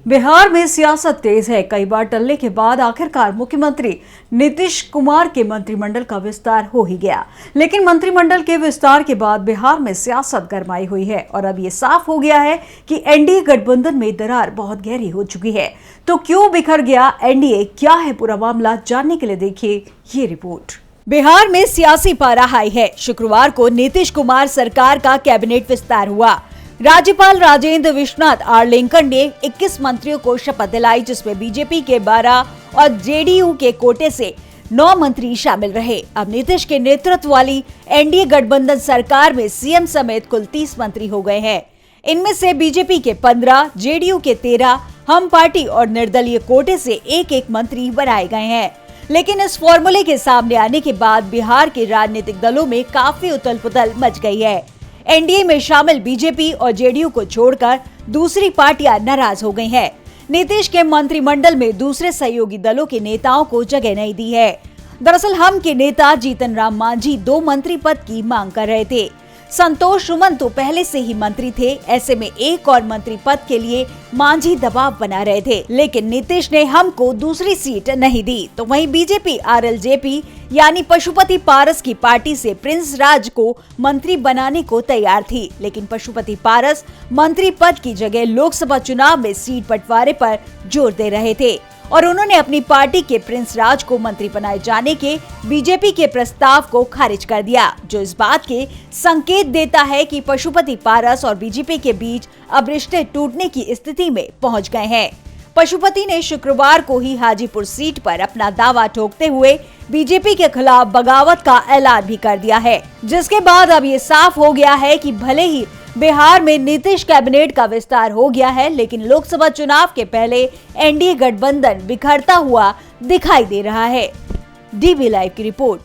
बिहार में सियासत तेज है। कई बार टलने के बाद आखिरकार मुख्यमंत्री नीतीश कुमार के मंत्रिमंडल का विस्तार हो ही गया। लेकिन मंत्रिमंडल के विस्तार के बाद बिहार में सियासत गरमाई हुई है और अब ये साफ हो गया है कि एनडीए गठबंधन में दरार बहुत गहरी हो चुकी है। तो क्यों बिखर गया एनडीए, क्या है पूरा मामला, जानने के लिए देखिए ये रिपोर्ट। बिहार में सियासी पारा हाई है। शुक्रवार को नीतीश कुमार सरकार का कैबिनेट विस्तार हुआ। राज्यपाल राजेंद्र विश्वनाथ आर्लेकर ने 21 मंत्रियों को शपथ दिलाई, जिसमें बीजेपी के 12 और जेडीयू के कोटे से 9 मंत्री शामिल रहे। अब नीतीश के नेतृत्व वाली एनडीए गठबंधन सरकार में सीएम समेत कुल 30 मंत्री हो गए हैं। इनमें से बीजेपी के 15, जेडीयू के 13, हम पार्टी और निर्दलीय कोटे से एक मंत्री बनाए गए हैं। लेकिन इस फॉर्मूले के सामने आने के बाद बिहार के राजनीतिक दलों में काफी उथल-पुथल मच गई है। एनडीए में शामिल बीजेपी और जेडीयू को छोड़कर दूसरी पार्टियां नाराज हो गई हैं। नीतीश के मंत्रिमंडल में दूसरे सहयोगी दलों के नेताओं को जगह नहीं दी है। दरअसल हम के नेता जीतन राम मांझी 2 मंत्री पद की मांग कर रहे थे। संतोष सुमन तो पहले से ही मंत्री थे। ऐसे में एक और मंत्री पद के लिए मांझी दबाव बना रहे थे, लेकिन नीतीश ने हमको दूसरी सीट नहीं दी। तो वहीं बीजेपी आरएलजेपी यानी पशुपति पारस की पार्टी से प्रिंस राज को मंत्री बनाने को तैयार थी, लेकिन पशुपति पारस मंत्री पद की जगह लोकसभा चुनाव में सीट बंटवारे पर जोर दे रहे थे और उन्होंने अपनी पार्टी के प्रिंस राज को मंत्री बनाए जाने के बीजेपी के प्रस्ताव को खारिज कर दिया, जो इस बात के संकेत देता है कि पशुपति पारस और बीजेपी के बीच अब रिश्ते टूटने की स्थिति में पहुंच गए हैं। पशुपति ने शुक्रवार को ही हाजीपुर सीट पर अपना दावा ठोकते हुए बीजेपी के खिलाफ बगावत का ऐलान भी कर दिया है, जिसके बाद अब ये साफ हो गया है कि भले ही बिहार में नीतीश कैबिनेट का विस्तार हो गया है, लेकिन लोकसभा चुनाव के पहले एनडीए गठबंधन बिखरता हुआ दिखाई दे रहा है। डीवी लाइव की रिपोर्ट।